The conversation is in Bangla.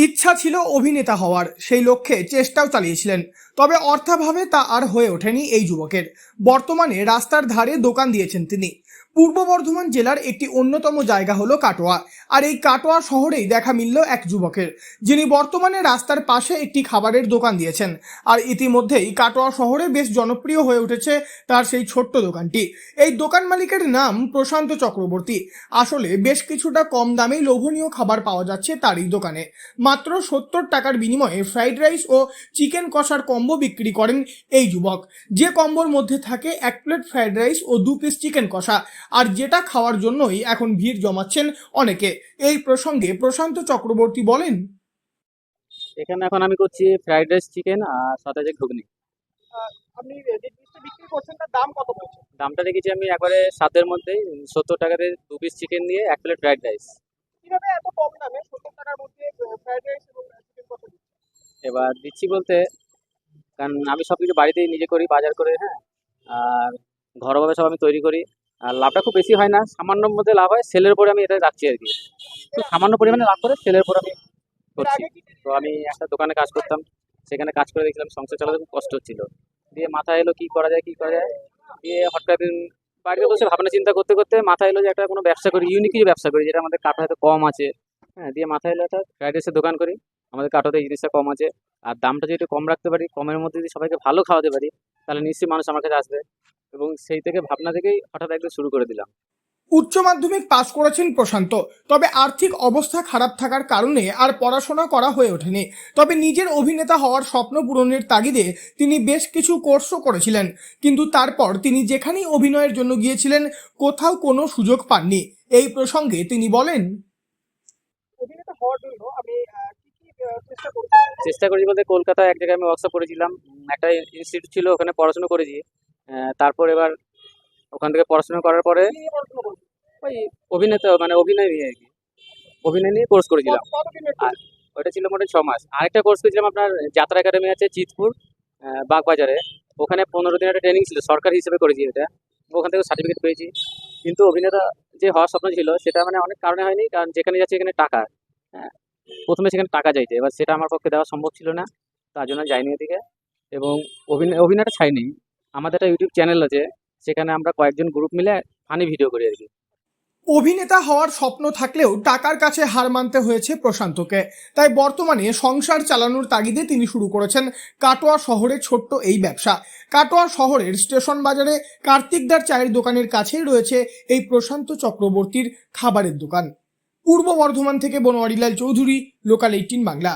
ইচ্ছা ছিল অভিনেতা হওয়ার, সেই লক্ষ্যে চেষ্টাও চালিয়েছিলেন। তবে অর্থাভাবে তা আর হয়ে ওঠেনি এই যুবকের। বর্তমানে রাস্তার ধারে দোকান দিয়েছেন তিনি। পূর্ব বর্ধমান জেলার একটি অন্যতম জায়গা হলো কাটোয়া। আর এই কাটোয়া শহরেই দেখা মিলল এক যুবকের, যিনি বর্তমানে রাস্তার পাশে একটি খাবারের দোকান দিয়েছেন। আর ইতিমধ্যেই কাটোয়া শহরে বেশ জনপ্রিয় হয়ে উঠেছে তার সেই ছোট্ট দোকানটি। এই দোকান মালিকের নাম প্রশান্ত চক্রবর্তী। আসলে বেশ কিছুটা কম দামে লোভনীয় খাবার পাওয়া যাচ্ছে তার এই দোকানে। মাত্র 70 টাকার বিনিময়ে ফ্রাইড রাইস ও চিকেন কষার কম্বো বিক্রি করেন এই যুবক। যে কম্বোর মধ্যে থাকে 1 প্লেট ফ্রাইড রাইস ও 2 পিস চিকেন কষা, আর যেটা খাওয়ার জন্যই এখন ভিড় জমাচ্ছেন অনেকে। এই প্রসঙ্গে প্রশান্ত চক্রবর্তী বলেন, এখানে এখন আমি করছি ফ্রাইড রাইস চিকেন আর সাথে যে ঘুগনি। আপনি যে জিনিসটা বিক্রি করছেন তার দাম কত বলছেন? দামটা রেখেছি আমি একবারে 7-এর মধ্যেই, 70 টাকাতে 2 পিস চিকেন দিয়ে 1 প্লেট ফ্রাইড রাইস। কিভাবে এত কম দামে 70 টাকার মধ্যে ফ্রাইড রাইস এবং চিকেন কষা দিচ্ছেন? এবার দিচ্ছি বলতে, কারণ আমি সবকিছু বাড়িতেই নিজে করি, বাজার করে, হ্যাঁ। আর ঘরোয়াভাবে সব আমি তৈরি করি। আর লাভটা খুব বেশি হয় না, সামান্যর মধ্যে লাভ হয়। সেলের উপরে আমি এটা রাখছি আর কি। খুব সামান্য পরিমাণে লাভ করে সেলের উপর আমি এর করছি। আগে কি তো আমি একটা দোকানে কাজ করতাম, সেখানে কাজ করে দেখছিলাম সংসার চালাতে খুব কষ্ট হচ্ছিল। দিয়ে মাথায় এলো কি করা যায়, কি করা যায়। দিয়ে হঠাৎ একদিন বাড়িতে বসে ভাবনা চিন্তা করতে করতে মাথায় এলো যে একটা কোনো ব্যবসা করি, ইউনিক কিছু ব্যবসা করি যেটা আমাদের কাটা হয়তো কম আছে। হ্যাঁ, দিয়ে মাথায় এলো একটা ফ্রাইড রাইসের দোকান করি। আমাদের কাটোতে এই জিনিসটা কম আছে, আর দামটা যদি একটু কম রাখতে পারি, কমের মধ্যে যদি সবাইকে ভালো খাওয়াতে পারি, তাহলে নিশ্চয়ই মানুষ আমার কাছে আসবে। এবং সেই থেকে ভাবনা থেকেই হঠাৎ একদিন শুরু করে দিলাম। উচ্চ মাধ্যমিক পাশ করেছেন প্রশান্ত, তবে আর্থিক অবস্থা খারাপ থাকার কারণে আর পড়াশোনা করা হয়ে ওঠেনি। তবে নিজের অভিনেতা হওয়ার স্বপ্ন পূরণের তাগিদে তিনি বেশ কিছু কোর্সও করেছিলেন, কিন্তু তারপর তিনি যেখানেই অভিনয়ের জন্য গিয়েছিলেন কোথাও কোনো সুযোগ পাননি। এই প্রসঙ্গে তিনি বলেন, অভিনেতা হওয়ার জন্য আমি কি কি চেষ্টা করেছিলাম? চেষ্টা করেছি বলতে, কলকাতায় এক জায়গায় আমি ওয়ার্কশপ করেছিলাম। একটা ইনস্টিটিউট ছিল, ওখানে পড়াশোনা করেছি। তারপর এবার ওখান থেকে পড়াশোনা করার পরে কি নিয়ে পড়াশোনা করেছিলেন? ওই অভিনেতা মানে অভিনয় নিয়ে আর কি, অভিনয় নিয়ে কোর্স করেছিলাম। কতদিনের আর কোর্স? ওটা ছিল মোটামুটি 6 মাস। আরেকটা কোর্স করেছিলাম আপনার যাত্রা একাডেমি আছে চিতপুর, বাগবাজারে। ওখানে 15 দিনের একটা ট্রেনিং ছিল, সরকারি হিসেবে করেছি এটা। ওখান থেকে সার্টিফিকেট পেয়েছি। কিন্তু অভিনেতা যে হওয়ার স্বপ্ন ছিল সেটা মানে অনেক কারণে হয়নি, কারণ যেখানে যাচ্ছি এখানে টাকা, হ্যাঁ, প্রথমে সেখানে টাকা চাইছে। এবার সেটা আমার পক্ষে দেওয়া সম্ভব ছিল না, তার জন্য যাইনি এদিকে। এবং অভিনয়টা ছাইনি। আমাদের একটা ইউটিউব চ্যানেল আছে, সেখানে আমরা কয়েকজন গ্রুপ মিলে ফানি ভিডিও করি আর কি। অভিনেতা হওয়ার স্বপ্ন থাকলেও টাকার কাছে হার মানতে হয়েছে প্রশান্তকে। তাই বর্তমানে সংসার চালানোর তাগিদে তিনি শুরু করেছেন কাটোয়া শহরে ছোট্ট এই ব্যবসা। কাটোয়া শহরের স্টেশন বাজারে কার্তিকদার চায়ের দোকানের কাছেই রয়েছে এই প্রশান্ত চক্রবর্তীর খাবারের দোকান। পূর্ব বর্ধমান থেকে বনোয়ারিলাল চৌধুরী, লোকাল 18 বাংলা।